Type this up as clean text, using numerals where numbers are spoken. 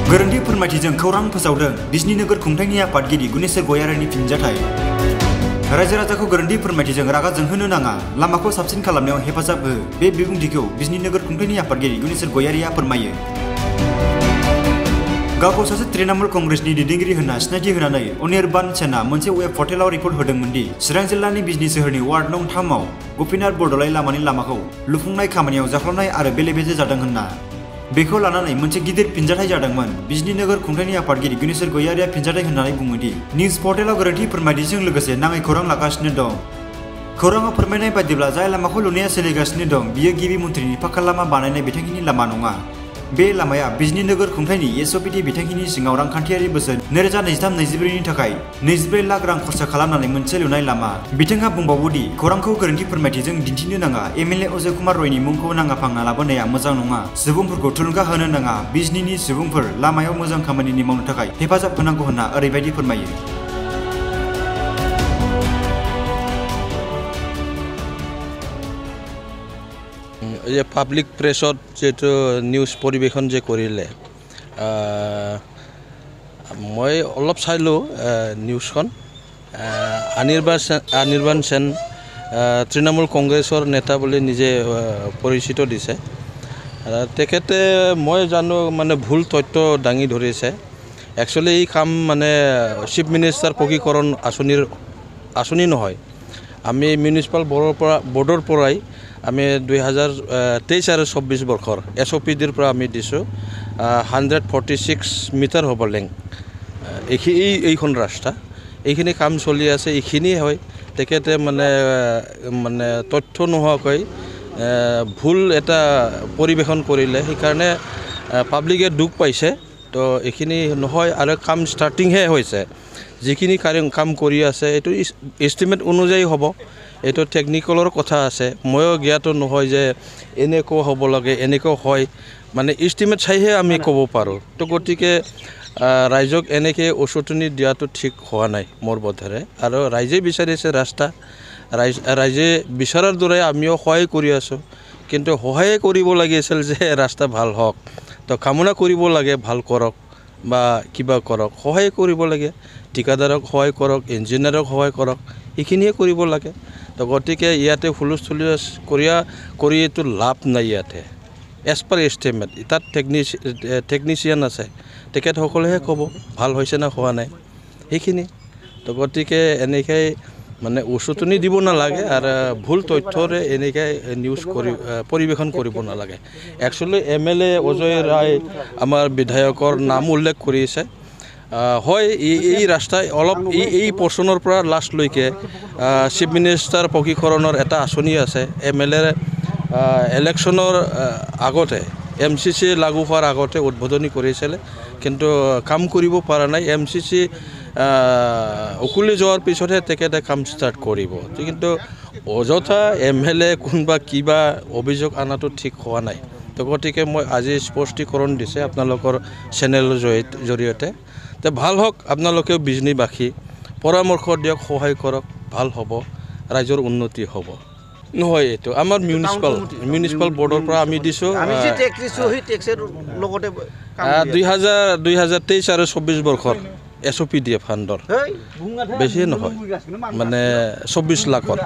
गोरोन्थि फोरमायथिजों खौरां फोसावदों बिजनी नोगोर खुंथायनि आफादगिरि गुनेश्वर गयारिनि फिनजाथाय रायजो राजाखौ गोरोन्थि फोरमायथिजों रागा जोंहोनो नाङा लामाखौ साबसिन खालामनायाव हेफाजाब हो बे बिबुंथिखौ बिजनी नोगोर खुंथायनि आफादगिरि गुनेश्वर गयारिया फोरमायो गावखौ सासे तृणमूल कंग्रेसनि दैदेनगिरि होनना सिनायथि होनानै अनिर्बान सेनआ मोनसे वेब पर्टेलाव रिपर्ट होदोंमोन दि चिरां जिल्लानि बिजनी सोहोरनि वार्ड नं 3 आव गोपीनाथ बरदलै लामानि लामाखौ लुफुंनाय खामानियाव जाख्लबनाय आरो बेले-बेजे जादों होनना बेखौ लानानै मोनसे गिदिर फिनजाथाय जादोंमोन बिजनी नोगोर खुंथायनि आफादगिरि गुनेश्वर गयारिया फिनजाथाय होननानै बुङो दि निउज पर्टेलाव गोरोन्थि फोरमायथिजों लोगोसे नाङै खौरां लागासिनो दं खौराङाव फोरमायनाय बायदिब्ला जाय लामाखौ लुनाया सोलिगासिनो दं बियो गिबि मन्थ्रिनि पाक्का लामा बानायनाय बिथांखिनि लामा नङा बे लामाया बिजनी नोगोर खुंथायनि एसओपिडि बिथांखिनि सिङाव रांखान्थियारि बोसोर 2023-24 नि थाखाय 24 लाख रां खरसा खालामनानै मोनसे लुनाय लामा बिथाङा बुंबावो दि खौरांखौ गोरोन्थि फोरमायथिजों दिन्थिनो नाङा एमएलए अजय कुमार रयनि मुंखौ नाङा फाङा लाबोनाया मोजां नङा सुबुंफोरखौ थुलुंगा होनो नाङा बिजनीनि सुबुंफोर लामायाव मोजां खामानिनि मावनो थाखाय हेफाजाब होनांगौ होनना ओरैबायदि फोरमायो ये पाब्लिक प्रेसत जेतु निউজ परिवेशन जे करिले मैं अलप चाइलो निউজখন अनिर्बान सेन तृणमूल कांग्रेसर नेता बोली निजे परिचित दिसे तेखेते मैं जानो माने भूल तथ्य दांगी धरिसे एक्चुअली ई काम माने चीफ मिनिस्टार पकीकरण आसनी নহয় आमी म्युनिसिपल बोर्डर पराई आमी 2023 और 24 बर्षर एसओपिडिर पर आमी दिसो 146 मिटार हब लें এইখন रास्ता এইখিনি কাম চলি আছে এইখিনি হয় তেখেতে মানে তথ্য নোহোৱাকৈ ভুল এটা পৰিবেশন কৰিলে সেই কাৰণে পাব্লিকে দুখ পাইছে তো এইখিনি নহয় আৰু কাম স্টাৰ্টিং হে হৈছে যিখিনি কাম কৰি আছে এটো এস্টিমেট অনুযায়ী হ'ব এটো টেকনিক্যালৰ কথা আছে ময়ো জ্ঞাত নহয় যে এনেকো হ'ব লাগে এনেকো হয় মানে এস্টিমেট চাইহে আমি ক'ব পাৰো তো গতিকে ৰাইজক এনেকে ওচৰতনি দিয়াটো ঠিক হোৱা নাই মোৰ বোধেৰে আৰু ৰাইজে বিচাৰিছে ৰাস্তা ৰাইজে বিচাৰাৰ দৰে আমিও সহায় কৰি আছো কিন্তু সহায় কৰিব লাগিছিল যে ৰাস্তা ভাল হওক তো কামনা কৰিব লাগে ভাল কৰক বা কিবা কৰক সহায় কৰিব লাগে ঠিকাদাৰক সহায় কৰক ইঞ্জিনিয়াৰক সহায় কৰক এইখিনিয়ে কৰিব লাগে তো গতিকে ইয়াতে হুলস্থুলীয়া কৰি তো লাভ নাই ইয়াতে এজ পাৰ এষ্টিমেট তাত টেকনিচিয়ান আছে তেখেতসকলেহে ক'ব ভাল হৈছে না হোৱা নাই সেইখিনি তো গতিকে এনেকৈ মানে উচতনি দিব নালাগে আৰু ভুল তথ্যৰে এনেকৈ নিউজ পৰিবেশন কৰিব নালাগে একচুৱেলি এমএলএ অজয় ৰায় আমাৰ বিধায়কৰ নাম উল্লেখ কৰিছে হয় এই ৰাস্তাই অলপ এই পৰ্চনৰ পৰা লাষ্ট লৈকে চিফ মিনিষ্টাৰ পকীকৰণৰ এটা আঁচনি আছে এমএলএ ইলেকশ্যনৰ আগতে এমচিচি লাগু হোৱাৰ আগতে উদ্বোধনী কৰিছিল কিন্তু কাম কৰিব পৰা নাই এমচিচি উকুলি যোৱাৰ পিছতহে তেখেতে কাম ষ্টাৰ্ট কৰিব কিন্তু অযথা এমএলএ কোনবা কিবা অভিযোগ আনাটো ঠিক হোৱা নাই তো গতিকে মই আজি স্পষ্টীকৰণ দিছে আপোনালোকৰ চেনেলৰ জৰিয়তে তে ভাল হওক আপোনালোকেও বিজনীবাসী পৰামৰ্শ দিয়ক সহায় কৰক ভাল হ'ব ৰাইজৰ উন্নতি হ'ব নহয় এটো আমাৰ মিউনিচিপাল বৰ্ডৰ পৰা আমি দিছো আমি যে টেক্স দিছো সেই টেক্সৰ লগতে 2023 আৰু 24 বৰ্ষৰ এসওপিডি ফাণ্ডৰ বেছি নহয় মানে 24 লাখৰ